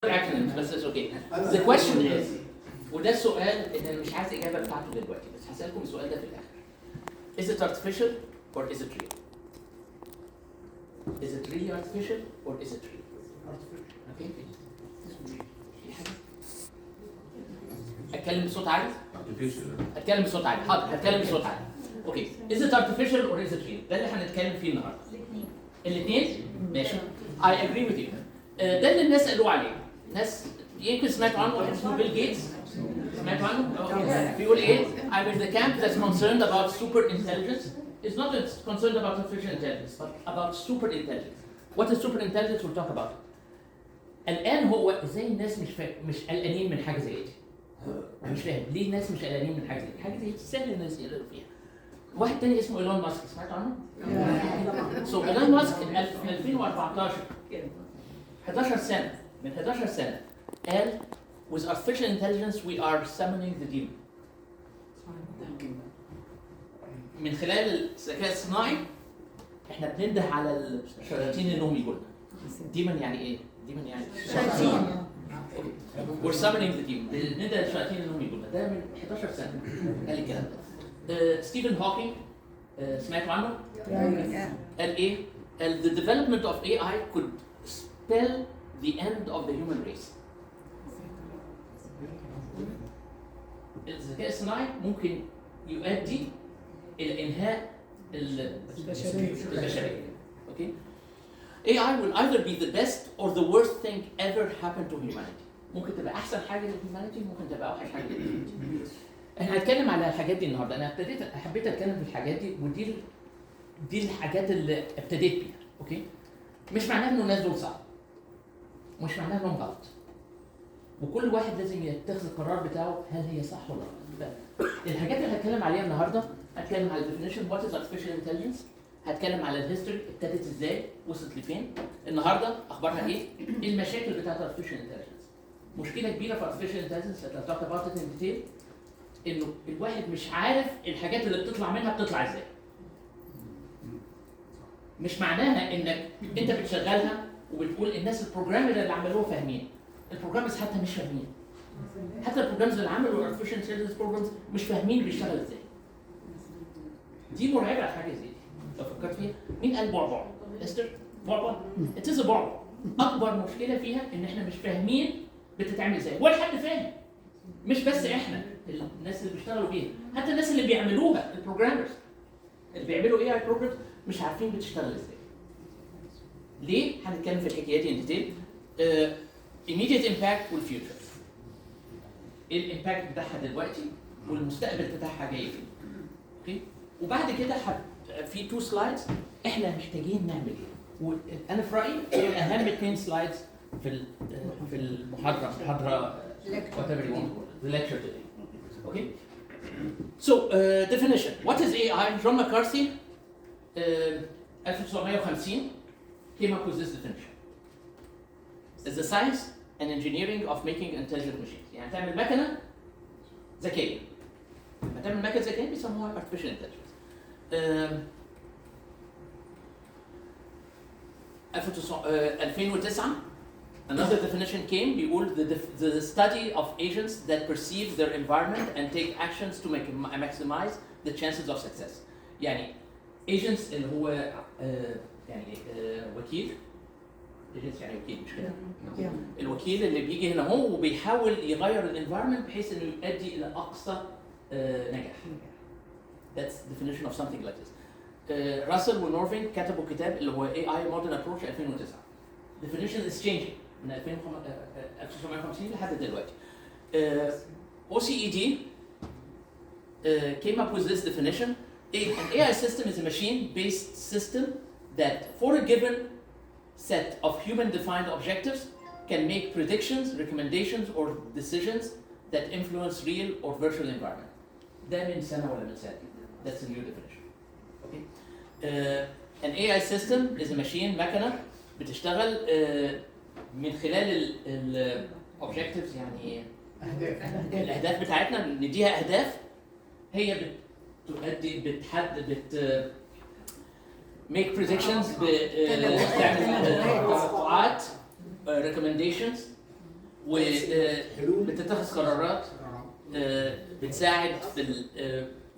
acronyms بس it's okay. The question is وده السؤال اللي انا مش عايز الاجابه بتاعته دلوقتي بس هسالكم السؤال ده في الاخر. Is it artificial or is it real? Is it really artificial or is it real? Okay. اتكلم بصوت عالي؟ اتكلم بصوت عالي، حاضر هتكلم بصوت عالي. اوكي. Is it artificial or is it real؟ ده اللي هنتكلم فيه النهارده. الاثنين؟ ماشي. I agree with you. ده اللي الناس قالوا عليه. ناس يمكن سمعتوا عنه واحد اسمه بيل جيتس. سمعتوا عنه؟ بيقول ايه؟ I'm in the camp that's concerned about super intelligence. It's not concerned about artificial intelligence, but about super intelligence. What is super intelligence? We'll talk about it. الآن هو ازاي الناس مش قلقانين من حاجة زي دي؟ مش فاهم ليه الناس مش قلقانين من حاجة زي دي؟ حاجة زي دي سهل الناس يقلقوا فيها. واحد تاني اسمه إيلون ماسك، سمعتوا عنه؟ إيلون ماسك في 2014 11 سنة من 11 سنة قال with artificial intelligence we are summoning the demon. من خلال الذكاء الصناعي احنا بننده على الشياطين انهم يجوا لنا. ديمن يعني ايه؟ ديمن يعني شياطين. we're summoning the demon. بننده الشياطين انهم يجوا لنا. ده من 11 سنة قال الكلام ده. ستيفن هوكينج سمعتوا عنه؟ قال ايه؟ قال the development of AI could spell the end of the human race. الذكاء الصناعي ممكن يؤدي إلى إنهاء البشرية. Okay? AI will either be the best or the worst thing ever happened to humanity. ممكن تبقى أحسن حاجة للhumanity ممكن تبقى أوحش حاجة للhumanity. احنا هنتكلم على الحاجات دي النهارده. أنا حبيت أتكلم في الحاجات دي ودي الحاجات اللي ابتديت بيها. أوكي؟ مش معناه إنه الناس دول صح. مش معناه إنهم غلط. وكل واحد لازم يتخذ القرار بتاعه هل هي صح ولا غلط. الحاجات اللي هتكلم عليها النهارده هتكلم على الديفينيشن وات از artificial intelligence، هتكلم على الهيستوري ابتدت ازاي وصلت لفين، النهارده اخبارها ايه، ايه المشاكل بتاعت artificial intelligence. مشكله كبيره في artificial intelligence اللي talked about it in detail انه الواحد مش عارف الحاجات اللي بتطلع منها بتطلع ازاي. مش معناها انك انت بتشغلها وبتقول الناس البروجرامر اللي عملوه فاهمين. البروجرامرز حتى مش فاهمين. حتى البروجرامرز اللي عملوا artificial intelligence programs مش فاهمين بيشتغل ازاي. دي مرعبه حاجه زي دي. لو فكرت فيها، مين قال بعبع؟ استر؟ بعبع؟ اتس بعبع. اكبر مشكله فيها ان احنا مش فاهمين بتتعمل ازاي، ولا حد فاهم. مش بس احنا الناس اللي بيشتغلوا بيها، حتى الناس اللي بيعملوها البروجرامرز اللي بيعملوا اي programs مش عارفين بتشتغل ازاي. ليه؟ هنتكلم في الحكايات دي ان ديتيل. immediate impact والfuture. ايه الامباكت بتاعها دلوقتي والمستقبل بتاعها جاي فين. اوكي؟ وبعد كده في 2 سلايدز احنا محتاجين نعمل ايه. وانا في رايي دول اهم 2 سلايدز في المحاضره whatever you want the lecture today. Okay? So definition. What is AI? John McCarthy 1950 came up with this definition. It's the science and engineering of making intelligent machines. يعني تعمل مكنة ذكية. لما تعمل مكنة ذكية بيسموها artificial intelligence. 2009 another definition came بيقول the study of agents that perceive their environment and take actions to maximize the chances of success. يعني agents اللي هو يعني وكيل. agents يعني وكيل مش كده؟ الوكيل اللي بيجي هنا هو وبيحاول يغير الانفايرمنت بحيث انه يؤدي الى اقصى نجاح. That's definition of something like this. راسل ونورفين كتبوا كتاب اللي هو AI Modern Approach 2009. Definition is changing من 1950 لحد دلوقتي. OECD came up with this definition. An AI system is a machine-based system that for a given set of human-defined objectives can make predictions, recommendations, or decisions that influence real or virtual environment. ده من سنة ولا من سنة. That's a new definition. Okay. An AI system is a machine, مكنة بتشتغل من خلال ال objectives يعني الأهداف بتاعتنا نديها أهداف هي بتؤدي make predictions بتعمل توقعات recommendations وبتتخذ قرارات بتساعد في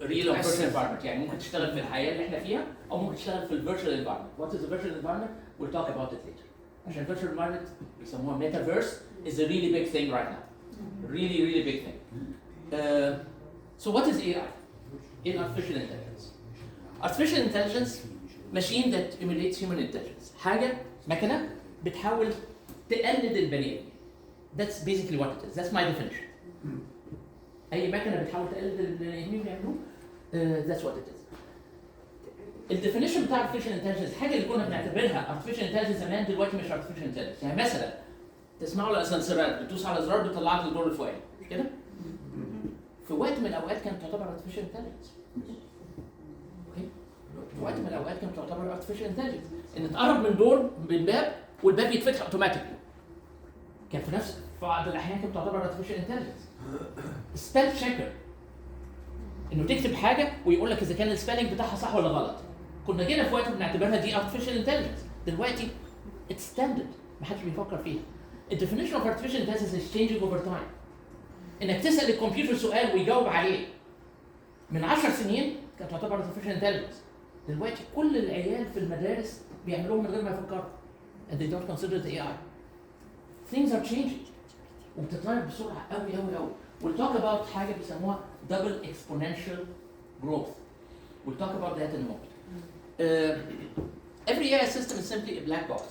الريل او فيرتشوال انفايرمنت، يعني ممكن تشتغل في الحياه اللي احنا فيها او ممكن تشتغل في الفيرتشوال انفايرمنت. وات از فيرتشوال انفايرمنت؟ we'll talk about it later. عشان الفيرتشوال انفايرمنت بيسموها ميتافيرس is a really big thing right now. Really big thing. So what is AI? In artificial intelligence. Artificial intelligence machine that emulates human intelligence. حاجة مكنة بتحاول تقلد البني آدم. That's basically what it is. That's my definition. أي مكنة بتحاول تقلد البني آدمين بيعملوه. That's what it is. الديفينيشن بتاع artificial intelligence الحاجة اللي كنا بنعتبرها artificial intelligence زمان دلوقتي مش artificial intelligence. يعني مثلا تسمعوا الاسانسيرات بتدوس على زرار بيطلعك للدور الفوقاني مش كده؟ في وقت من الاوقات كانت تعتبر artificial intelligence. اوكي؟ في وقت من الاوقات كانت تعتبر artificial intelligence ان تقرب من دور من باب والباب يتفتح اوتوماتيكلي. كان في بعض الاحيان كانت تعتبر artificial intelligence. سبيل تشيكر انه تكتب حاجه ويقول لك اذا كان السبيلنج بتاعها صح ولا غلط. كنا جينا في وقت بنعتبرها دي artificial intelligence. دلوقتي اتس ستاندرد محدش بيفكر فيها. الديفينيشن اوف artificial intelligence is changing over time. انك تسال الكمبيوتر سؤال ويجاوب عليه من 10 سنين كانت تعتبر artificial intelligence. دلوقتي كل العيال في المدارس بيعملوه من غير ما يفكروا. And they don't consider the AI. Things are changing. وبتتغير بسرعه قوي. We'll talk about حاجه بيسموها double exponential growth. We'll talk about that in a moment. Every AI system is simply a black box.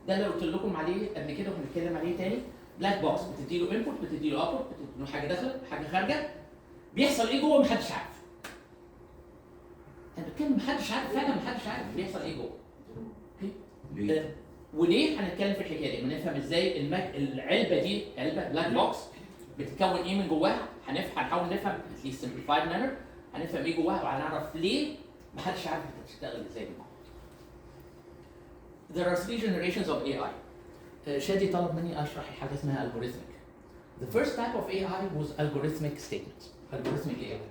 ده اللي قلت لكم عليه قبل كده وهنتكلم عليه تاني. بلاك بوكس بتديله انبوت، بتديله اوتبوت، بتديله حاجه داخله، حاجه خارجه. بيحصل ايه جوه محدش عارف. انا بتكلم محدش عارف، فعلا محدش عارف بيحصل ايه جوه. اوكي؟ وليه هنتكلم في الحكايه دي؟ نفهم ازاي العلبه دي علبه بلاك بوكس بتتكون ايه من جواها. هنحاول نفهم at least simplified manner. هنفهم ايه جواها وهنعرف ليه محدش عارف بتشتغل ازاي جوه. There are 3 generations of AI. شادي طلب مني اشرح حاجه اسمها algorithmic. The first type of AI was algorithmic statements. Algorithmic AI.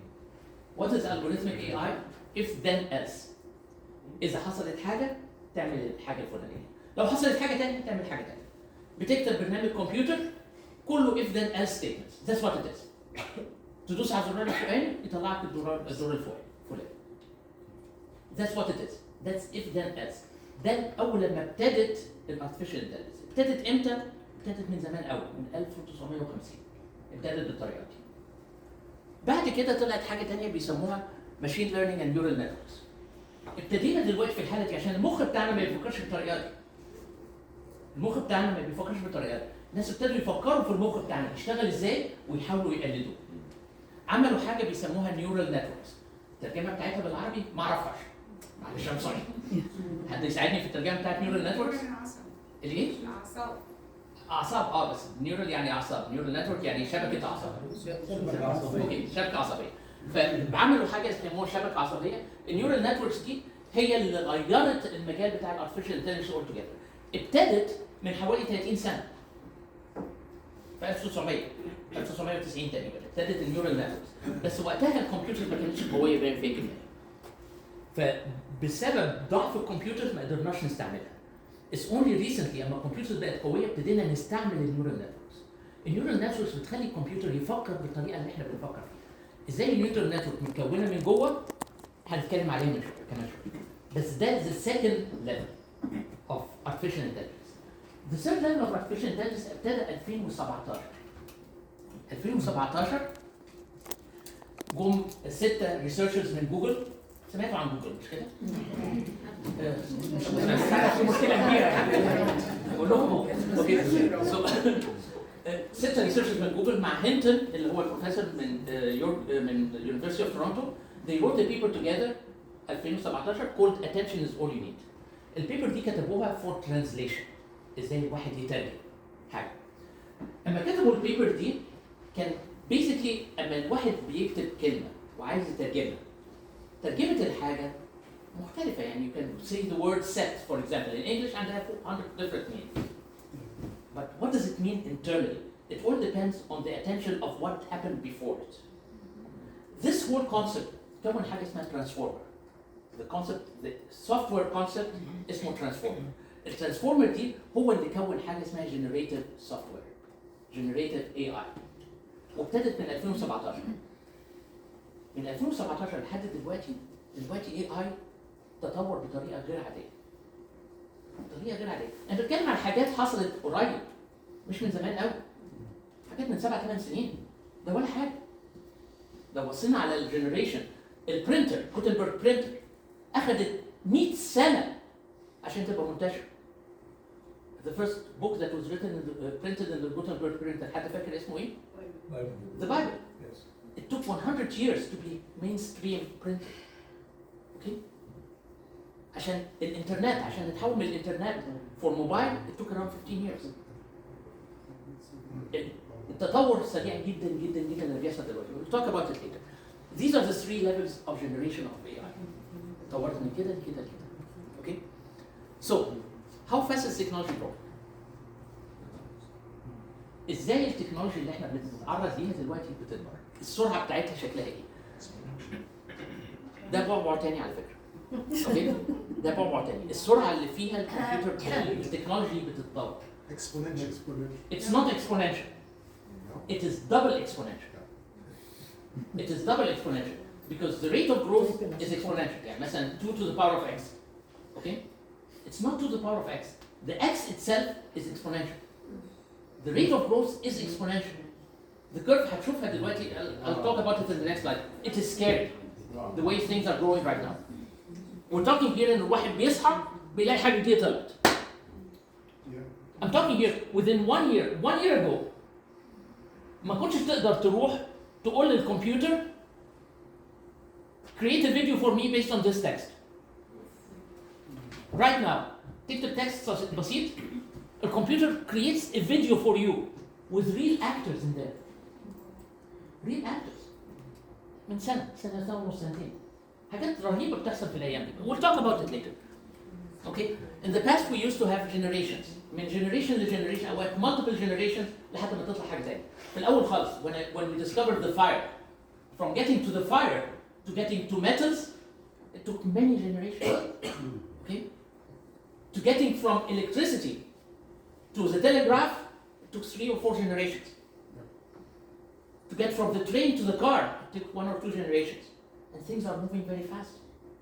What is algorithmic AI? If then else. إذا حصلت حاجة تعمل الحاجة الفلانية. لو حصلت حاجة تانية تعمل حاجة تانية. بتكتب برنامج كمبيوتر كله if then else statements. That's what it is. تدوس على الزرار الفوقاني يطلعك الدور الفوقاني. That's what it is. That's if then else. ده أول لما ابتدت الارتفيشال انتليجنس. ابتدت امتى؟ ابتدت من زمان قوي من 1950. ابتدت بالطريقه دي. بعد كده طلعت حاجه ثانيه بيسموها ماشين ليرنينج اند نيورال نتوركس. ابتدينا دلوقتي في الحاله دي عشان المخ بتاعنا ما بيفكرش بالطريقه دي. المخ بتاعنا ما بيفكرش بالطريقه دي. الناس ابتدوا يفكروا في المخ بتاعنا بيشتغل ازاي ويحاولوا يقلدوه. عملوا حاجه بيسموها نيورال نتوركس. الترجمه بتاعتها بالعربي ما اعرفهاش. معلش I'm sorry. حد يساعدني في الترجمه بتاعت نيورال نتوركس؟ الايه؟ اعصاب بس نيورال يعني اعصاب، نيورال نتورك يعني شبكه اعصاب. اوكي شبكه عصبيه. فعملوا حاجه اسمها شبكه عصبيه. النيورال نتوركس دي هي اللي غيرت المجال بتاع الارتفيشال انتليجنس اول توجذر. ابتدت من حوالي 30 سنه. في 1990 تقريبا ابتدت النيورال نتوركس. بس وقتها الكمبيوتر ما كانتش قويه بين فيك. فبسبب ضعف الكمبيوتر ما قدرناش نستعملها. It's only recently لما الكمبيوتر بقت قويه ابتدينا نستعمل النيورال نتوركس. النيورال نتوركس بتخلي الكمبيوتر يفكر بالطريقه اللي احنا بنفكر فيها. ازاي النيورال نتورك متكونه من جوه هنتكلم عليها من شويه كمان شويه. بس ده the second level of artificial intelligence. The third level of artificial intelligence ابتدى 2017. 2017 جم 6 ريسيرشرز من جوجل. سمعتوا عن جوجل مش كده؟ في مشكله كبيره بقول لكم اوكي 6 ريسيرشرز من جوجل مع هينتون اللي هو البروفيسور من من University of Toronto. They wrote a paper together 2017 called Attention is all you need. البيبر دي كتبوها for translation. ازاي الواحد يترجم حاجه. اما كتبوا البيبر دي كان basically اما الواحد بيكتب كلمه وعايز يترجمها. ترجمة الحاجة مختلفة. يعني you can say the word set for example in English and have 100 different meanings. But what does it mean internally? It all depends on the attention of what happened before it. This whole concept كون حاجة اسمها transformer. The software concept اسمه transformer. الترانسفورمر دي هو اللي كون حاجة اسمها generative software. generative AI وابتدت من 2017. من 2017 لحد دلوقتي AI تطور بطريقه غير عاديه. بطريقه غير عاديه. انا بتكلم عن حاجات حصلت قريب مش من زمان قوي. حاجات من 7 8 سنين. ده ولا حاجه. لو بصينا على الجنريشن البرينتر جوتنبرج برينتر اخذت 100 سنه عشان تبقى منتشره. The first book that was written printed in the Gutenberg printer حد فاكر اسمه ايه؟ The Bible. Yes. It took 100 years to be mainstream printed. Okay? عشان الانترنت عشان نتحول من الانترنت for mobile it took around 15 years. التطور سريع جدا جدا جدا اللي بيحصل دلوقتي. We'll talk about it later. These are the 3 levels of generation of AI. تطورت من كده لكده لكده. Okay? So, how fast is technology growing? ازاي التكنولوجيا اللي احنا بنتعرض ليها دلوقتي بتكبر؟ السرعه بتاعتها شكلها ايه؟ ده بعبع تاني على فكره. اوكي؟ ده بعبع تاني، السرعه اللي فيها الكمبيوتر التكنولوجي بتتطور. Exponential. It's not exponential. It is double exponential. It is double exponential because the rate of growth is exponential. يعني مثلا 2 to the power of x. Okay? It's not to the power of x. The x itself is exponential. The rate of growth is exponential. The curve هتشوفها دلوقتي. I'll talk about it in the next slide. It is scary the way things are growing right now. We're talking here إن الواحد بيصحى بيلاقي حاجة جديدة طلعت. I'm talking here within 1 year ago. ما كنتش تقدر تروح تقول للكمبيوتر create a video for me based on this text. Right now, تكتب text بسيط. الكمبيوتر creates a video for you with real actors in there. Real actors. من سنة ونص سنتين. حاجات رهيبة بتحصل في الأيام دي. We'll talk about it later. Okay? In the past we used to have generations. من generation لgeneration أو multiple generations لحد ما تطلع حاجة تانية. في الأول خالص when we discovered the fire, from getting to the fire to getting to metals, it took many generations. Okay? To getting from electricity to the telegraph, it took 3 or 4 generations. To get from the train to the car, it took 1 or 2 generations. And things are moving very fast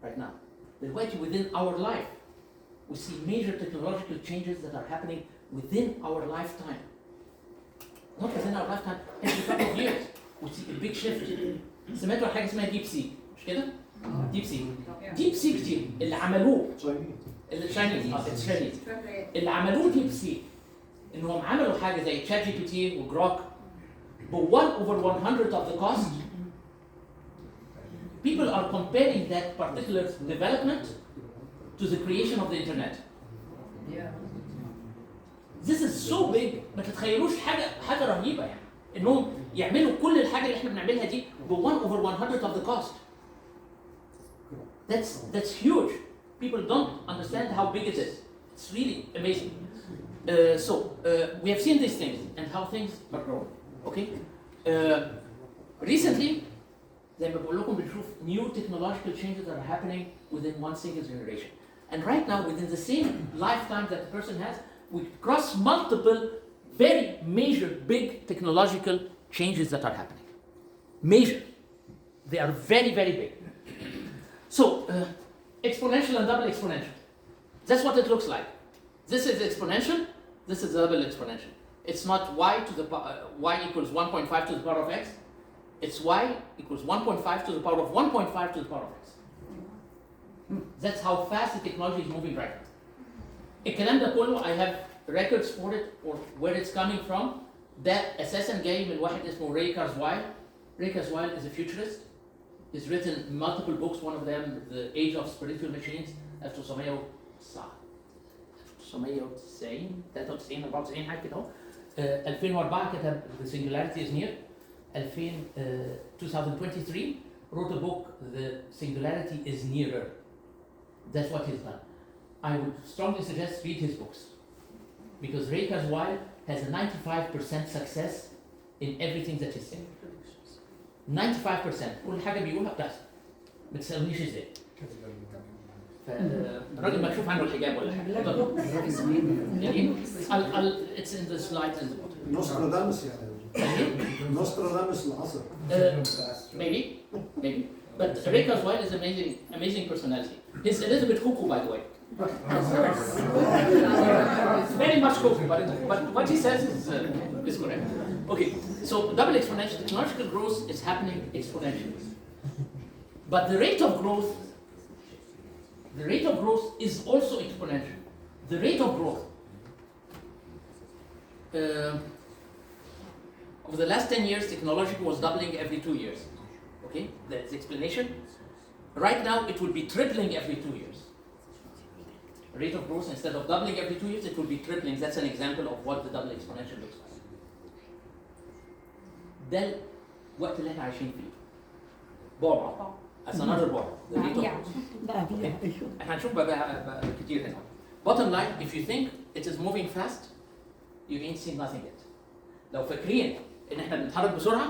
right now. Despite within our life, we see major technological changes that are happening within our lifetime. Not within our lifetime, every couple of years, we see a big shift. سمعتوا عن حاجة اسمها ديب سي، مش كده؟ ديب سي. ديب سي كتير اللي عملوه التشاينيز اللي عملوه ديب سي انهم عملوا حاجه زي تشات جي بي تي وجروك ب 1 over 100 of the cost. People are comparing that particular development to the creation of the internet. This is so big ما تتخيلوش حاجه رهيبه يعني انهم يعملوا كل الحاجه اللي احنا بنعملها دي ب 1 over 100 of the cost. That's huge. People don't understand how big it is. It's really amazing. We have seen these things and how things are growing. Okay? Recently, زي ما بقول لكم بنشوف new technological changes that are happening within one single generation. And right now, within the same lifetime that the person has, we cross multiple very major, big technological changes that are happening. Major. They are very, very big. So, exponential and double exponential. That's what it looks like. This is exponential, this is double exponential. It's not y equals 1.5 to the power of x. It's y equals 1.5 to the power of 1.5 to the power of x. That's how fast the technology is moving right now. الكلام ده كله I have records for it or where it's coming from. ده أساساً جاي من واحد اسمه Ray Kurzweil. Ray Kurzweil is a futurist. He's written multiple books, one of them, The Age of Spiritual Machines, 1993 94 حاجة كده اهو. 2004 كتب The Singularity is Near. 2023 wrote a book, The Singularity is Nearer. That's what he's done. I would strongly suggest read his books. Because Ray Kurzweil has a 95% success in everything that he's saying. 95% كل حاجة بيقولها بتحصل. ما تسألونيش ازاي. الراجل مكشوف عنه الحجاب ولا حاجة. It's in the slides in the bottom. نوستراداموس يعني نوستراداموس العصر. Maybe. But Ray Kurzweil is amazing personality. He's a little bit cuckoo, by the way. Very much cuckoo, but what he says is correct. Okay, so double exponential technological growth is happening exponentially. But the rate of growth is also exponential. The rate of growth over the last 10 years, technology was doubling every 2 years. Okay, that's the explanation. Right now, it will be tripling every 2 years. Rate of growth, instead of doubling every 2 years, it will be tripling. That's an example of what the double exponential looks like. ده الوقت اللي احنا عايشين فيه. بعبع. That's another بعبع. The rate of growth. Okay. احنا هنشوف بقى كتير هنا. Bottom line, if you think it is moving fast, you ain't seen nothing yet. لو فاكرين ان احنا بنتحرك بسرعه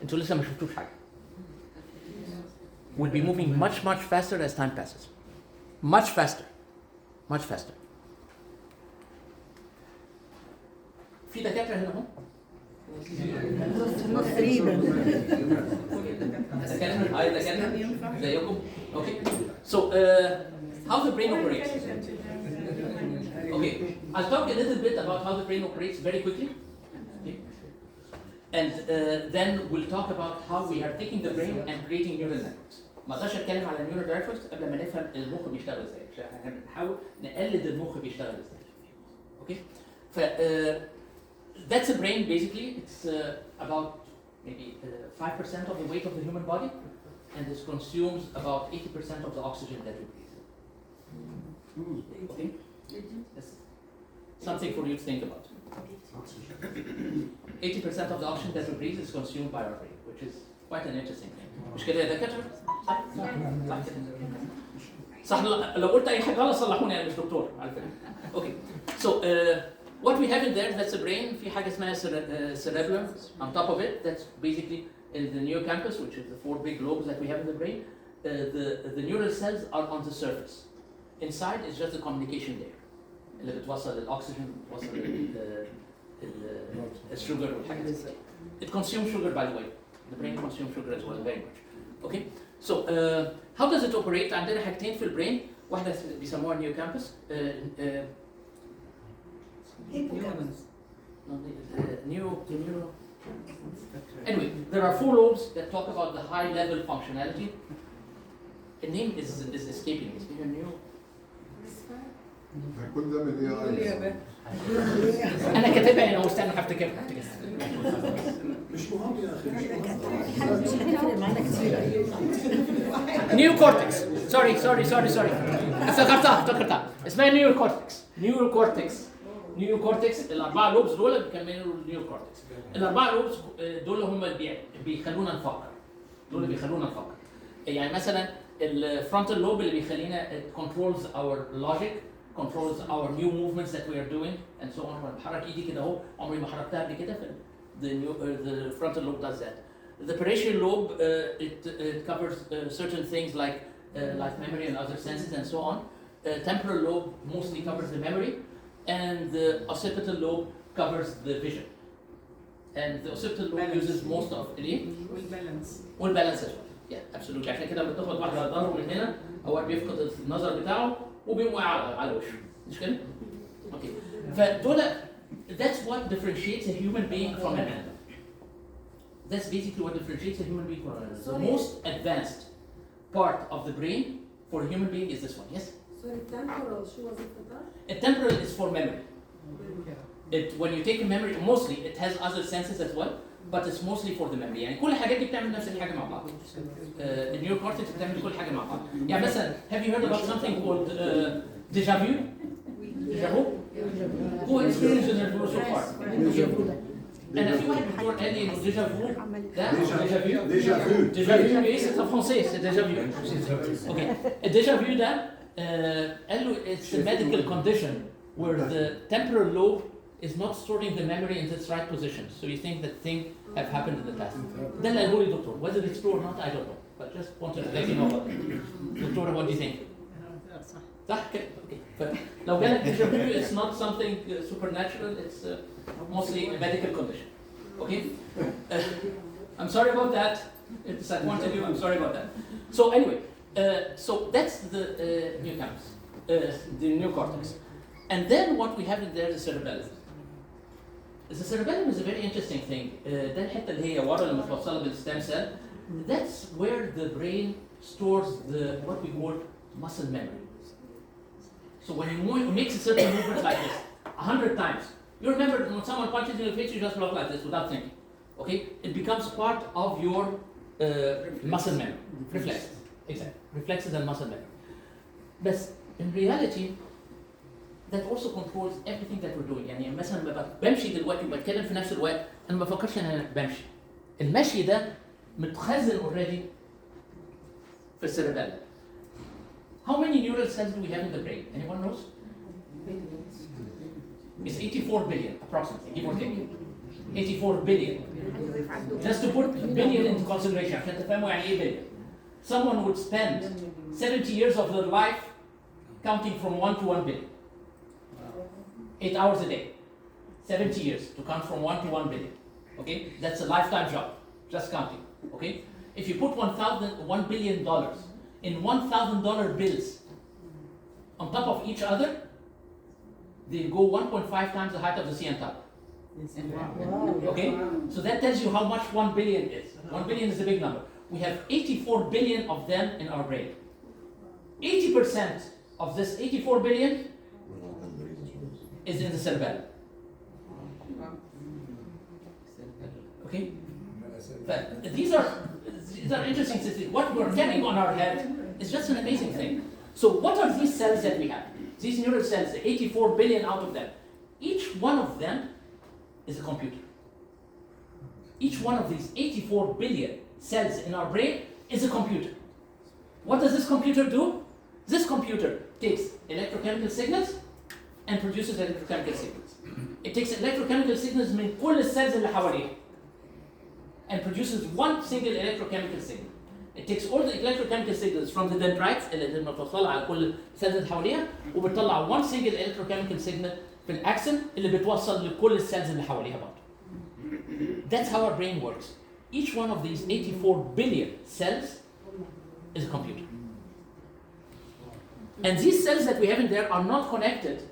انتوا لسه ما شفتوش حاجه. We'll be moving much faster as time passes. Much faster. في دكاتره هنا اهو. تقريبا. دكاتره زيكم. Okay. So how the brain operates. Okay, I'll talk a little bit about how the brain operates very quickly. Okay. And then we'll talk about how we are taking the brain and creating neural networks. ما اقدرش اتكلم على neural networks قبل ما نفهم المخ بيشتغل ازاي، عشان احنا بنحاول نقلد المخ بيشتغل ازاي. Okay. ف that's the brain basically. It's about maybe 5% of the weight of the human body, and this consumes about 80% of the oxygen that we breathe. Okay. That's something for you to think about. 80% of the oxygen that we breathe is consumed by our brain, which is quite an interesting thing. مش كده يا دكاتره؟ صح كده. صح لو قلت اي حاجه غلط صلحوني انا مش دكتور على فكره. Okay. So what we have in there, that's the brain. في حاجه اسمها cerebellum on top of it. That's basically in the neocampus, which is the 4 big lobes that we have in the brain. The neural cells are on the surface. Inside is just the communication layer. اللي بتوصل الاكسجين بتوصل السوجر والحاجات دي. It consumes sugar, by the way. The brain consumes sugar as well, very much. Okay. So how does it operate? عندنا حاجتين في البرين، واحدة بيسموها نيوكامبس. Anyway, there are 4 lobes that talk about the high level functionality. The name is escaping me. Is it new? كل ده من ايه؟ انا كاتبها هنا واستنى هفتكرها. مش مهم يا اخي. مش هتفرق معانا كتير. نيو كورتكس. سوري افتكرتها اسمها نيو كورتكس. الاربعه لوبز دول بيكملوا النيو كورتكس. الاربعه لوبز دول هم اللي بيخلونا نفكر. يعني مثلا الفرونتال لوب اللي بيخلينا controls our logic, controls our new movements that we are doing and so on. وانا بحرك ايدي كده اهو عمري ما حركتها قبل كده. The frontal lobe does that. The parietal lobe it covers certain things like memory and other senses and so on. Temporal lobe mostly covers the memory, and the occipital lobe covers the vision. And the occipital lobe uses most of it. والbalance as well. Yeah, absolutely. عشان كده بتاخد واحد على ظهره من هنا، اوقات بيفقد النظر بتاعه وبيقوم واقع على وشه. مش كده؟ اوكي. فدول that's what differentiates a human being from an animal. That's basically what differentiates a human being from an animal. The most advanced part of the brain for a human being is this one. Yes? Sorry, temporal شو وظيفتها؟ A temporal is for memory. When you take a memory, mostly it has other senses as well, but it's mostly for the memory. يعني كل الحاجات دي بتعمل نفس الحاجة مع بعض. النيو كورتكس بتعمل كل حاجة مع بعض. يعني مثلا have you heard about something called déjà vu? Déjà vu? Who experienced déjà vu so far? أنا في واحد دكتور قال لي إنه déjà vu ده déjà vu إيه؟ c'est en français, c'est déjà vu. Okay. Déjà vu ده قال له it's a medical condition where the temporal lobe is not storing the memory in its right position. So you think that things have happened in the past. ده اللي قاله لي دكتور. Whether it's true or not, I don't know. But just wanted to let you know about it. دكتورة, what do you think? صح كده. Okay. لو جالك deja vu, it's not something supernatural, it's mostly a medical condition. Okay? I'm sorry about that. It disappointed you, I'm sorry about that. So anyway, so that's the hippocampus, the neocortex. And then what we have in there is the cerebellum. The cerebellum is a very interesting thing. ده الحتة اللي هي ورا اللي متوصلة بالstem cell. That's where the brain stores what we call muscle memory. So when you make a certain movement like this 100 times, you remember when someone punches you in the face, you just walk like this without thinking. Okay? It becomes part of your muscle memory, reflexes. Exactly. Reflexes and muscle memory. But in reality, that also controls everything that we're doing. يعني مثلا لما بمشي دلوقتي وبتكلم في نفس الوقت انا ما بفكرش ان انا بمشي. المشي ده متخزن already في السيربيلم. How many neural cells do we have in the brain? Anyone knows? It's 84 billion approximately, give or take. 84 billion. Just to put billion into consideration, عشان تفهموا يعني ايه billion. Someone would spend 70 years of their life counting from 1 to 1 billion. 8 hours a day. 70 years to count from 1 to 1 billion. Okay? That's a lifetime job. Just counting. Okay? If you put $1 billion in $1,000 bills on top of each other, they go 1.5 times the height of the CN Tower. Okay? So that tells you how much 1 billion is. 1 billion is a big number. We have 84 billion of them in our brain. 80% of this 84 billion is in the cerebellum. Okay? But these are interesting statistics. What we're carrying on our head is just an amazing thing. So what are these cells that we have? These neural cells, the 84 billion out of them. Each one of them is a computer. Each one of these 84 billion cells in our brain is a computer. What does this computer do? This computer takes electrochemical signals and produces electrochemical signals. It takes electrochemical signals من كل السيلز اللي حواليه and produces one single electrochemical signal. It takes all the electrochemical signals from the dendrites اللي متوصلة على كل السيلز اللي حواليها وبتطلع one single electrochemical signal في الأكسون اللي بتوصل لكل السيلز اللي حواليها برضه. That's how our brain works. Each one of these 84 billion cells is a computer. And these cells that we have in there are not connected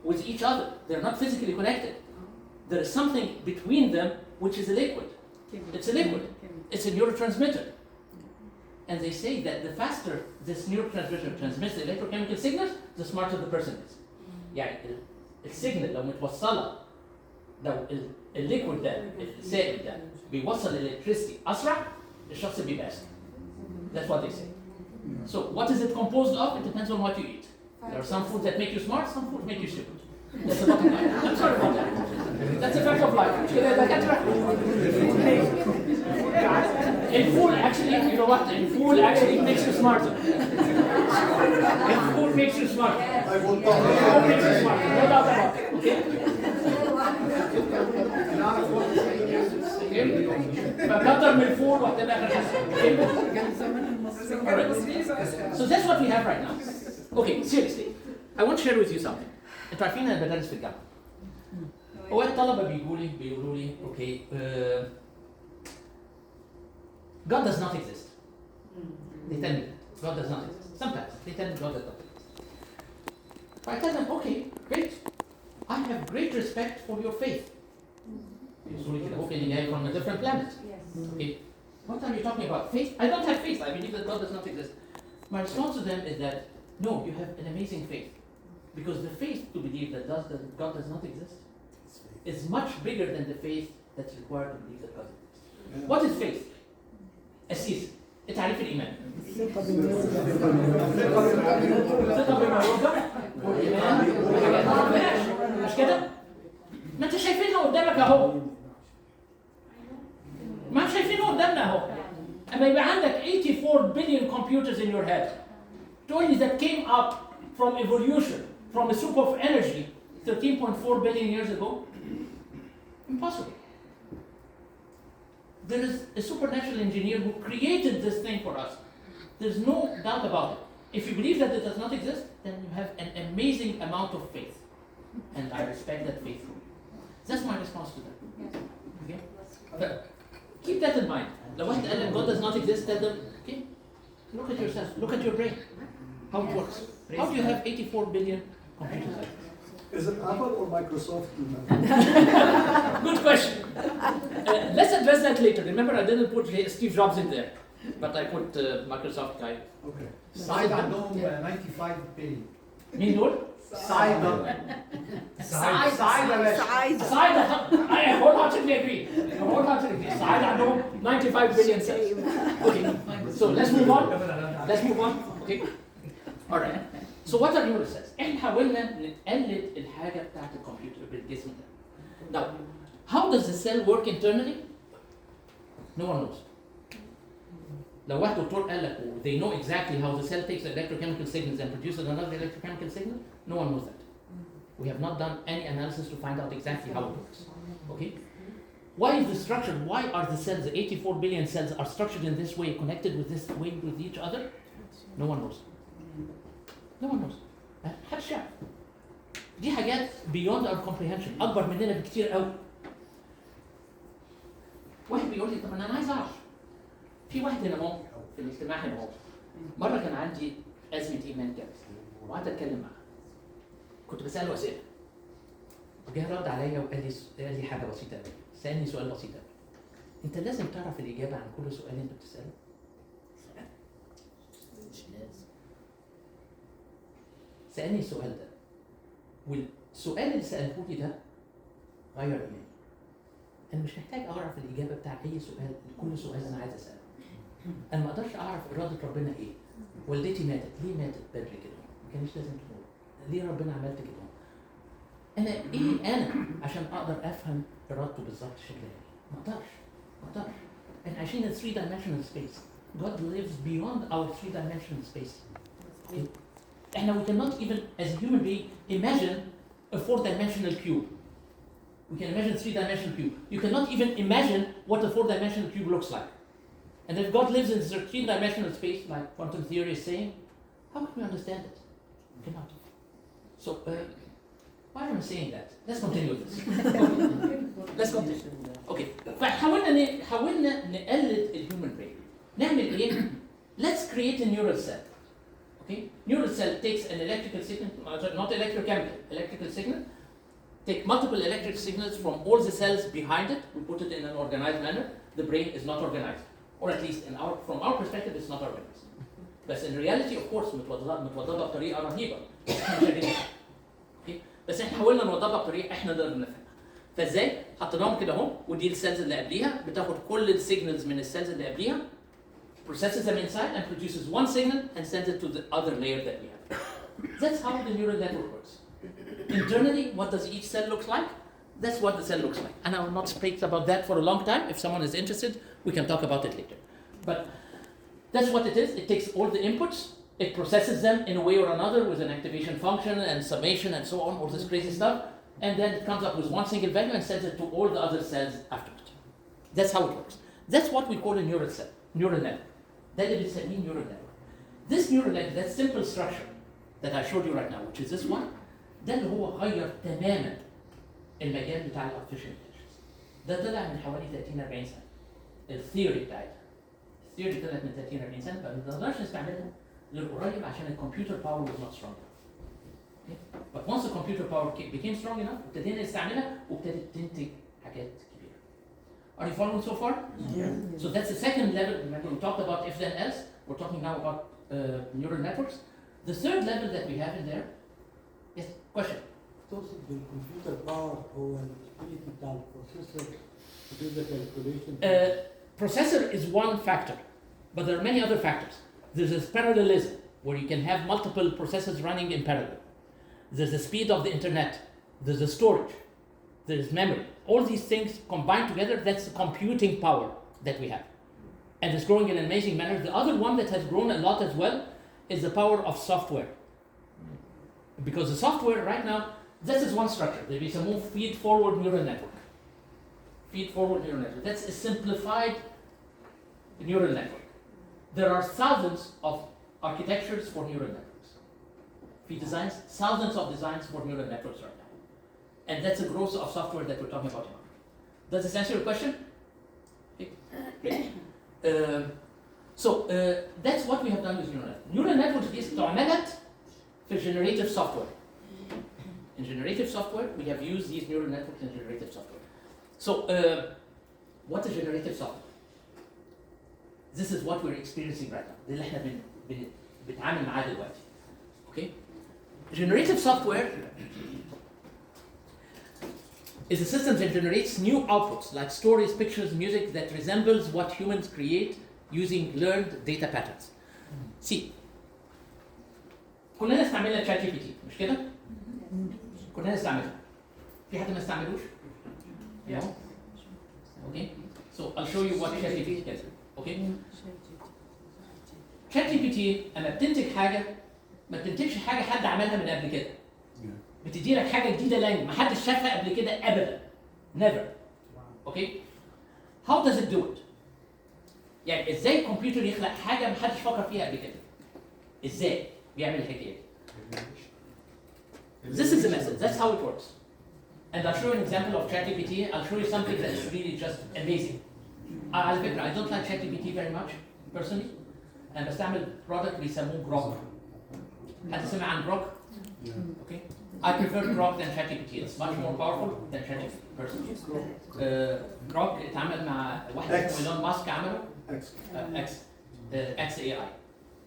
with each other. They're not physically connected. There is something between them which is a liquid. It's a liquid. It's a neurotransmitter. And they say that the faster this neurotransmitter transmits the electrochemical signals, the smarter the person is. يعني السيجنال لو متوصلة لو الليكويد ده السائل ده بيوصل الالكتريسيتي أسرع الشخص بيبقى أسرع. That's what they say. So what is it composed of? It depends on what you eat. There are some foods that make you smart, some foods make you stupid. That's the bottom line. I'm sorry about that. That's a fact of life. In food, actually, you know what? In food, actually, it makes you smarter. In food makes you smarter. Food makes you smarter. No doubt about it. Okay? فكتر من الفول وهتبقى آخر حاجة. So that's what we have right now. Okay, seriously. I want to share with you something. انتوا عارفين انا بدرس في الجامعه. اوقات الطلبه بيقولوا لي اوكي God does not exist. They tell me God does not exist. Sometimes they tell me God does not exist. I tell them, okay, great. I have great respect for your faith. يقولوا لي كده اوكي اللي جاي from a different planet. Okay. What time are you talking about? Faith? I don't have faith. I believe that God does not exist. My response to them is that no, you have an amazing faith. Because the faith to believe that God does not exist is much bigger than the faith that's required to believe that God exists. Yeah. What is faith? أسيس تعريف الإيمان. ثقة بما يرجى والإيمان مش كده؟ ما أنت شايفينها قدامك أهو. ما شايفينه قدامنا أهو. أما يبقى عندك 84 billion computers in your head. Toys that came up from evolution. From a soup of energy 13.4 billion years ago? Impossible. There is a supernatural engineer who created this thing for us. There's no doubt about it. If you believe that it does not exist, then you have an amazing amount of faith. And I respect that faith. That's my response to that. Okay? But keep that in mind. لو واحد قال لك God does not exist, tell them, okay, look at yourself, look at your brain, how it works. How do you have 84 billion computers? Is it Apple or Microsoft? Good question. Let's address that later. Remember, I didn't put Steve Jobs in there, but I put Microsoft guy. Okay. سايد عندهم 95 بليون. مين دول؟ سايد سايد يا باشا. Side, I wholeheartedly agree. Side عندهم 95 billion cells. Okay, so let's move on. Let's move on. Okay. All right. So what are neural cells? احنا حاولنا نقلد الحاجة بتاعت الكمبيوتر بالجسم ده. Now, how does the cell work internally? No one knows. لو واحد دكتور قال لك they know exactly how the cell takes electrochemical signals and produces another electrochemical signal, no one knows that. We have not done any analysis to find out exactly how it works. Okay? Why is the structure, why are the cells, the 84 billion cells are structured in this way, connected with this way with each other? No one knows. No one knows. محدش يعرف. دي حاجات beyond our comprehension، أكبر مننا بكتير قوي. واحد بيقول لي طب أنا عايز أعرف. في واحد هنا اهو في الاجتماع هنا اهو مرة كان عندي أزمة إيمان جامد وقعدت أتكلم معاه. كنت بسأله أسئلة. جه رد عليا وقال لي حاجة بسيطة قوي. سألني سؤال بسيط قوي. أنت لازم تعرف الإجابة عن كل سؤال أنت بتسأله؟ مش لازم. سألني السؤال ده. والسؤال اللي سأله لي ده غير إيماني. أنا مش محتاج أعرف الإجابة بتاع أي سؤال، كل سؤال أنا عايز أسأله. أنا ما أقدرش أعرف إرادة ربنا إيه. والدتي ماتت، ليه ماتت بدري كده؟ ما كانش لازم تموت. ليه ربنا عملت كده؟ أنا إيه أنا عشان أقدر أفهم إرادته بالظبط شكلها إيه؟ ما أقدرش. إحنا عايشين in 3-dimensional space. God lives beyond our 3-dimensional space. إحنا we cannot even as a human being imagine a 4-dimensional cube. We can imagine 3-dimensional cube. You cannot even imagine what a 4-dimensional cube looks like. And if God lives in this 3-dimensional space, like quantum theory is saying, how can we understand it? We cannot. So, why am I saying that? Let's continue this. Let's continue. Okay. حاولنا نقلد الhuman brain. نعمل إيه؟ Let's create a neural cell. Okay? Neural cell takes an electrical signal, not electrochemical, electrical signal. Take multiple electric signals from all the cells behind it. We put it in an organized manner. The brain is not organized, or at least from our perspective, it's not organized. But in reality, of course, متوضبة بطريقة رهيبة. بس احنا حاولنا نوضبها بطريقة احنا نقدر نفهمها. فازاي؟ حطيناهم كده اهو، ودي السيلز اللي قبليها بتاخد كل السيجنالز من السيلز اللي قبليها, processes them inside and produces one signal and sends it to the other layer that we have. That's how the neural network works. Internally, what does each cell look like? That's what the cell looks like. And I will not speak about that for a long time. If someone is interested, we can talk about it later. But that's what it is. It takes all the inputs, it processes them in a way or another with an activation function and summation and so on, all this crazy stuff, and then it comes up with one single value and sends it to all the other cells after it. That's how it works. That's what we call a neural cell, neural network. That is a neural network. This neural network, that simple structure that I showed you right now, which is this one, ده اللي هو غير تماما المجال بتاع الارتفيشال انتليجنس. ده طلع من حوالي 30-40 سنه. الثيوري بتاعتها. الثيوري طلعت من 30-40 سنه فما نقدرش نستعملها للقريب عشان الكمبيوتر باور was not strong enough. Okay? But once the computer power became strong enough, ابتدينا نستعملها وابتدت تنتج حاجات كبيره. Are you following so far? Yeah. So that's the second level. Remember we talked about if then else. We're talking now about neural networks. The third level that we have in there. Yes, question. تقصد بالكمبيوتر باور هو السبيد بتاع البروسيسور to do the calculation? Processor is one factor, but there are many other factors. There's this parallelism, where you can have multiple processors running in parallel. There's the speed of the internet. There's the storage. There's memory. All these things combined together, that's the computing power that we have. And it's growing in an amazing manner. The other one that has grown a lot as well is the power of software. Because the software right now, this is one structure. There is a move feed-forward neural network. Feed-forward neural network. That's a simplified neural network. There are thousands of architectures for neural networks. في designs, thousands of designs for neural networks right now. And that's the growth of software that we're talking about here. Does this answer your question? Okay. Great. That's what we have done with neural networks. Neural networks دي استعملت في generative software. In generative software, we have used these neural networks in generative software. So, what is generative software? This is what we're experiencing right now. ده اللي احنا بنتعامل معاه دلوقتي. Okay? Generative software is a system that generates new outputs like stories, pictures, music that resembles what humans create using learned data patterns. See, كلنا استعملنا ChatGPT مش كده؟ كلنا نستعملها. في حد ما استعملوش؟ No? Okay. So I'll show you what ChatGPT does. Okay. ChatGPT اما بتنتج حاجه ما بتنتجش حاجه حد عملها من قبل كده. بتدي لك حاجه جديده لانج ما حدش شافها قبل كده ابدا. Never. Okay. How does it do it? يعني ازاي الكمبيوتر يخلق حاجه ما حدش فكر فيها قبل كده؟ ازاي بيعمل الحكايه دي؟ This is the method. That's how it works. And I'll show you an example of ChatGPT. I'll show you something that is really just amazing. على فكرة I don't like ChatGPT very much personally. أنا بستعمل product بيسموه Grok. حد سمع عن Grok? Okay. I prefer Grok than ChatGPT. It's much more powerful than ChatGPT personally. Grok اتعمل مع واحد اسمه إيلون ماسك عمله. XAI.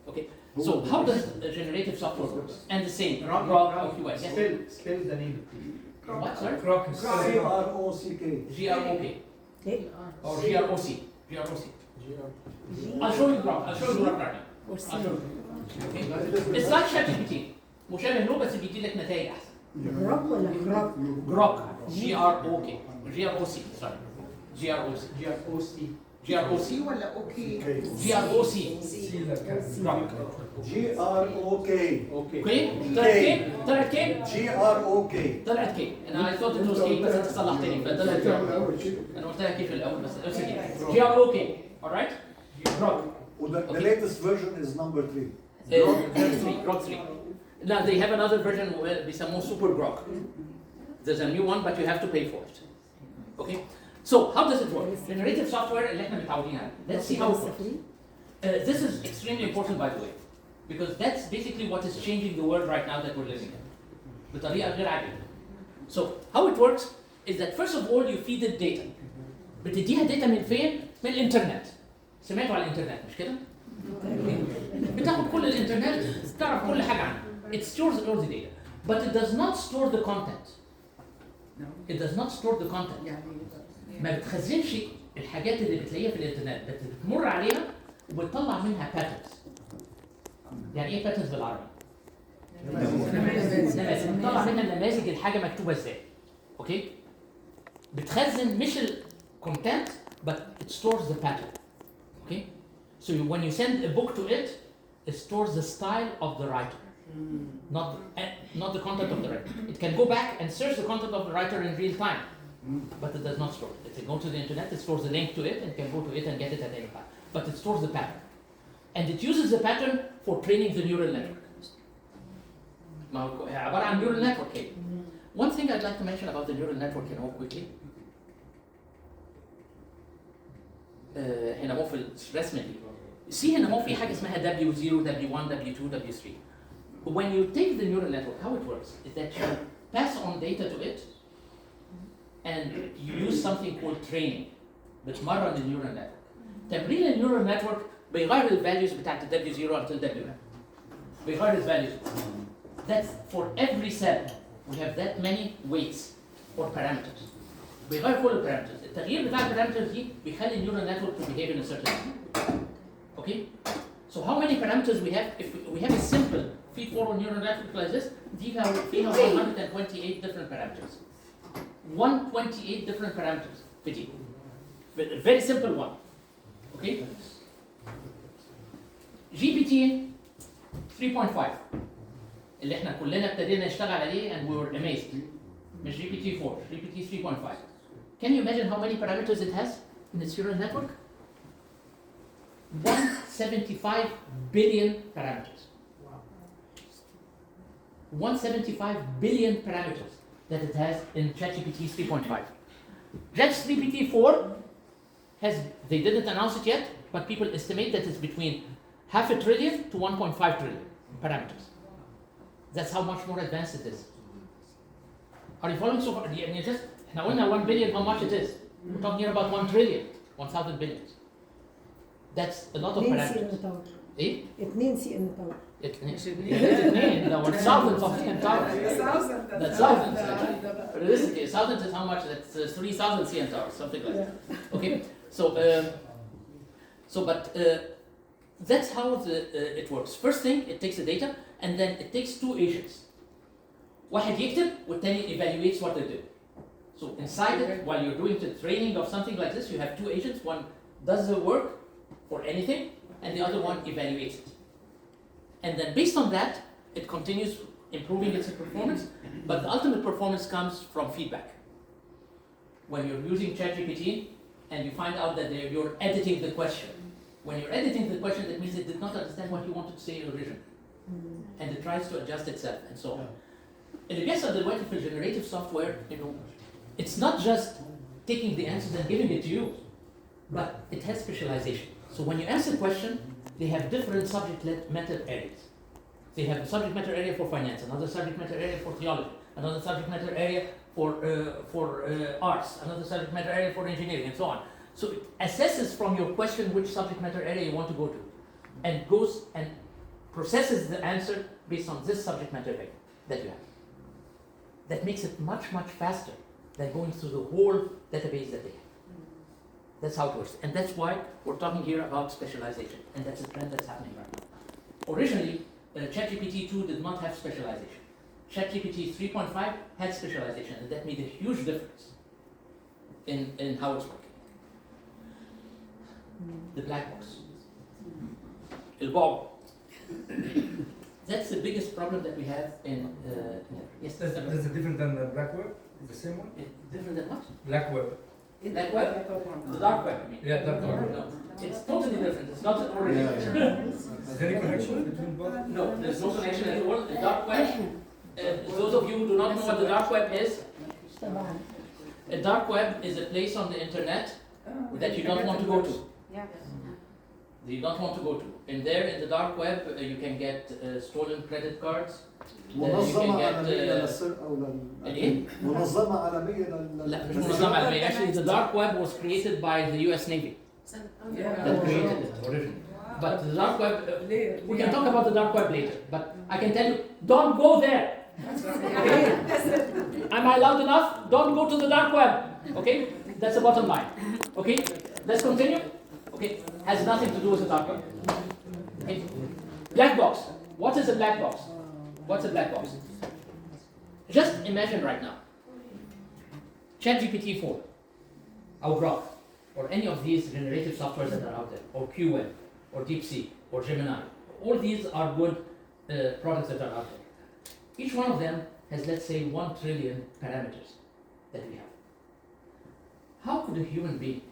Okay. So how does generative software work? And the same. Grok OQS. Yes. Spell the name. What? Sorry? Grok is CROCK. GROK. Okay. Or GROC. GROC. I'll show you Grok. I'll show you Grok right now. Or I'll show see. you. Okay. It's like ChatGPT. مشابه له بس بيدي لك نتائج احسن. Rock ولا Grok؟ Grok. GROK. GROC. Sorry. GROC. GROC. GROC. ولا اوكي GROC. Grok. GROK. اوكي؟ طلعت كيك؟ طلعت كيك؟ GROK. طلعت كيك. انا I thought it was cake بس انت صلحتني فطلعت كيك. انا قلتها كيف الاول بس it's okay. GROK. Alright? Grok. The latest version is number 3. Grok 3. Now they have another version بيسموه Super Grok. There's a new one but you have to pay for it. Okay? So how does it work? Generative software اللي احنا متعودين عليه. Let's see how it works. This is extremely important by the way. Because that's basically what is changing the world right now that we're living in. بطريقة غير عادية. So how it works is that first of all you feed it data. بتديها data من فين؟ من الانترنت. سمعتوا على الانترنت مش كده؟ بتاخد كل الانترنت تعرف كل حاجة عنه. It stores all the data. But it does not store the content. It does not store the content. ما بتخزنش الحاجات اللي بتلاقيها في الانترنت بتمر عليها وبتطلع منها patterns. يعني ايه patterns بالعربي؟ نماذج. بتطلع منها النماذج الحاجه مكتوبه ازاي. اوكي؟ بتخزن مش الكونتنت but it stores the pattern. Okay? So when you send a book to it, it stores the style of the writer. Not the content of the writer. It can go back and search the content of the writer in real time. But it does not store it. If you go to the internet, it stores the link to it and can go to it and get it at any time. But it stores the pattern. And it uses the pattern for training the neural network. ما هو عبارة عن neural network. One thing I'd like to mention about the neural network quickly. هنا هو في الرسمة دي. See هنا هو في حاجة اسمها W0, W1, W2, W3. When you take the neural network, how it works is that you pass on data to it and you use something called training. بتمرن النيورال نتورك. تمرين النيورال نتورك بيغير الفاليوز بتاعت W0 until W1. بيغير الفاليوز. That's for every cell. We have that many weights or parameters. بيغير كل البارامترز. التغيير بتاع البارامترز دي بيخلي النيورال نتورك to behave in a certain way. Okay? So how many parameters we have? If we have a simple feed-forward neural network like this, فيها 128 different parameters. 128 different parameters. A very simple one. Okay? GPT 3.5 اللي احنا كلنا ابتدينا نشتغل عليه and we were amazed. مش GPT 4, GPT 3.5. Can you imagine how many parameters it has in its neural network? 1 175 billion parameters. 175 billion parameters that it has in ChatGPT 3.5. ChatGPT 4 has, they didn't announce it yet, but people estimate that it's between 500 billion to 1.5 trillion parameters. That's how much more advanced it is. Are you following so far? I mean, just, now when 1 billion, how much it is? We're talking here about 1 trillion, 1,000 billions. That's a lot of 2 parameters. CN تاور إيه؟ 2 CN تاور اثنين ده thousands of CN towers. That's thousands actually. Realistically, thousands is how much? That's 3,000 CN towers, something like that. Okay, that's how it works. First thing, it takes the data, and then it takes two agents. واحد يكتب والتاني evaluates what they do. So inside it, while you're doing the training of something like this, you have two agents. One does the work for anything, and the other one evaluates it. And then based on that, it continues improving its performance, but the ultimate performance comes from feedback. When you're using ChatGPT and you find out that you're editing the question. When you're editing the question, that means it did not understand what you wanted to say originally. And it tries to adjust itself and so on. اللي بيحصل دلوقتي في generative software, it's not just taking the answers and giving it to you, but it has specialization. So when you answer a question, they have different subject matter areas. They have a subject matter area for finance, another subject matter area for theology, another subject matter area for arts, another subject matter area for engineering, and so on. So it assesses from your question which subject matter area you want to go to, and goes and processes the answer based on this subject matter area that you have. That makes it much, much faster than going through the whole database that they have. That's how it works. And that's why we're talking here about specialization. And that's a trend that's happening right now. Originally, ChatGPT 2 did not have specialization. ChatGPT 3.5 had specialization, and that made a huge difference in how it's working. The black box. البعبع. That's the biggest problem that we have in yes. Is it different than the black web? The same one? Different than what? Black web. Black web? The dark web, I mean. Yeah, dark web. No, it's totally different. It's not already. Is there any connection between both? No, there's no connection at all. The dark web. Those of you who do not know what the dark web is, طبعا a dark web is a place on the internet that you don't want to go to. That you don't want to go to. And there in the dark web, you can get stolen credit cards. منظمة عالمية للسرقة إيه؟ منظمة عالمية لا مش منظمة عالمية. Actually, the dark web was created by the U.S. Navy. That created it originally. But the dark web, we can talk about the dark web later. But I can tell you, don't go there. Okay? Am I loud enough? Don't go to the dark web. Okay? That's the bottom line. Okay? Let's continue. Okay? Has nothing to do with the dark web. Okay? Black box. What is a black box? What's a black box? Just imagine right now. ChatGPT 4, or Grok, or any of these generative softwares that are out there, or QWeb, or DeepSeek, or Gemini. All these are good products that are out there. Each one of them has, let's say, 1 trillion parameters that we have. How could a human being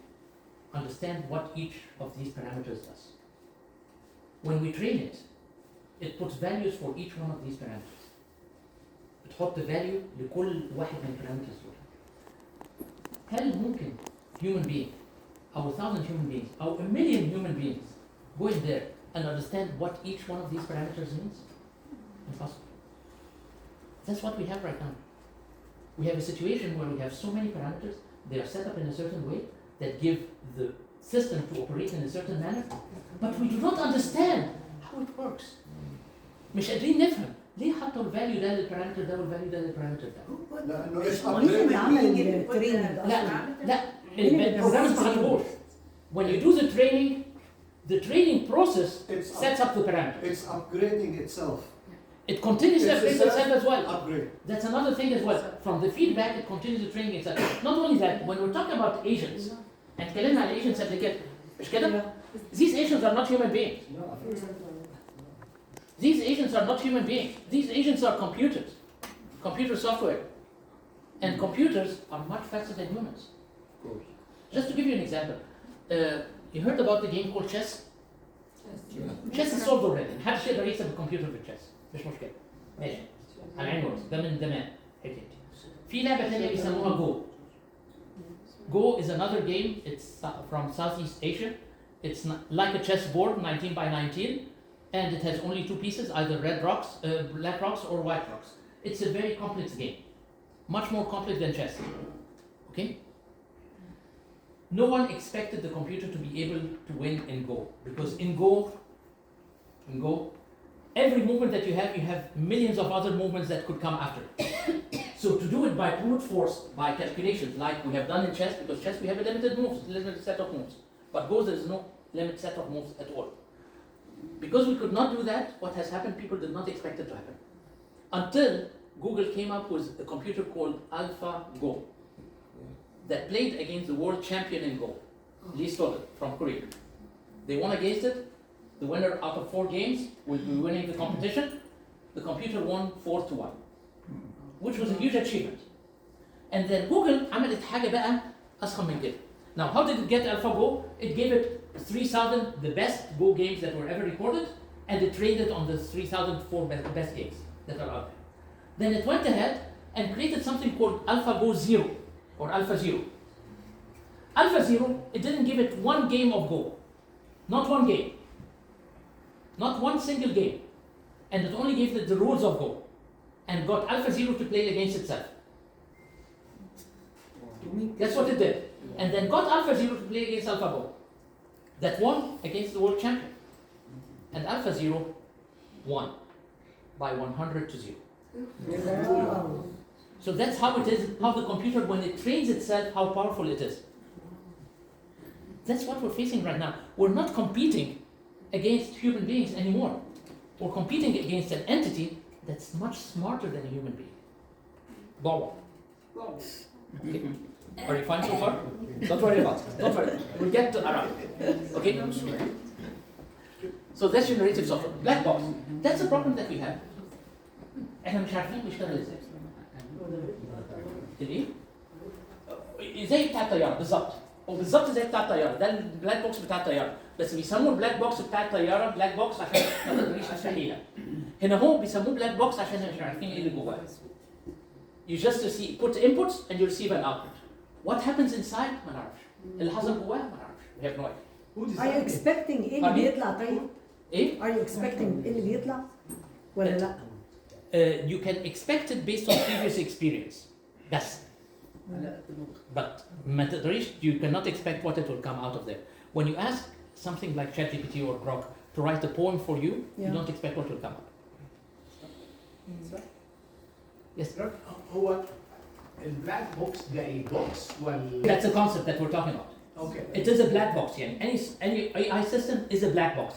understand what each of these parameters does? When we train it, it puts values for each one of these parameters. بتحط value لكل واحد من البارامترز دول. هل ممكن human being أو 1,000 human beings أو 1,000,000 human beings go in there and understand what each one of these parameters means? Impossible. That's what we have right now. We have a situation where we have so many parameters, they are set up in a certain way that give the system to operate in a certain manner, but we do not understand how it works. مش قادرين نفهم ليه حطوا الفاليو ده للبارامتر ده والفاليو ده للبارامتر ده. لأنه إيش مين اللي عمل التريننج لا البروجرام ما بتعملوش. When you do the training process sets up the parameter. It's upgrading itself. It continues to upgrade itself as well. Upgrade. That's another thing as well. From the feedback, it continues to train itself. Not only that, when we're talking about agents, and اتكلمنا على agents قبل كده، مش كده؟ These agents are not human beings. These agents are not human beings. These agents are computers, computer software. And computers are much faster than humans. Just to give you an example, you heard about the game called chess? chess is solved already. محدش يقدر يكسب الكمبيوتر في الشيس. مش مشكلة. ماشي. على عيني وراسي. ده من زمان. حكايتي. في لعبة تانية بيسموها Go. Go is another game. It's from Southeast Asia. It's not, like a chessboard, 19 by 19, and it has only two pieces, either black rocks or white rocks. It's a very complex game, much more complex than chess. Okay? No one expected the computer to be able to win in Go, because in Go, every movement that you have millions of other movements that could come after. So to do it by brute force, by calculations, like we have done in chess, because chess we have a limited set of moves. But Go, there is no limited set of moves at all. Because we could not do that, what has happened, people did not expect it to happen. Until Google came up with a computer called AlphaGo that played against the world champion in Go, Lee Stoller from Korea. They won against it. The winner out of 4 games will be winning the competition. The computer won 4-1, which was a huge achievement. And then Google عملت حاجة بقى أسخن من كده. Now, how did it get AlphaGo? It gave it 3,000 the best Go games that were ever recorded, and it trained it on the 3,004 best games that are out there. Then it went ahead and created something called AlphaGo Zero, or Alpha Zero. Alpha Zero, it didn't give it one game of Go. Not one game. Not one single game. And it only gave it the rules of Go. And got Alpha Zero to play against itself. That's what it did. And then got Alpha Zero to play against AlphaGo. That won against the world champion. And Alpha Zero won by 100-0. Wow. So that's how it is, how the computer, when it trains itself, how powerful it is. That's what we're facing right now. We're not competing against human beings anymore. We're competing against an entity that's much smarter than a human being. Baba. Okay. Are you fine so far? Don't worry about it. Don't worry. We'll get to Arab. Okay? So that's generative software. Black box. That's the problem that we have. احنا مش عارفين بيشتغل ازاي. الايه؟ زي بتاع الطياره بالظبط. وبالظبط زي بتاع الطياره، ده البلاك بوكس بتاع الطياره، بس بيسموه البلاك بوكس بتاع الطياره بلاك بوكس عشان ما تقدريش تفتحيها. هنا هو بيسموه بلاك بوكس عشان مش عارفين ايه اللي جواه. You just receive, put inputs and you receive an output. What happens inside ما نعرفش. اللي حصل جواه ما نعرفش. We have no idea. Who Are you designed it? expecting ايه اللي بيطلع طيب؟ ايه؟ Are you expecting ايه اللي بيطلع؟ ولا لا؟ You can expect it based on previous experience. بس. But ما تقدريش, you cannot expect what it will come out of there. When you ask something like ChatGPT or Grok to write a poem for you, you don't expect what will come out. Yes. هو البلاك بوكس ده ايه بوكس ولا؟ That's the concept that we're talking about. Okay. It is a black box. يعني any AI system is a black box.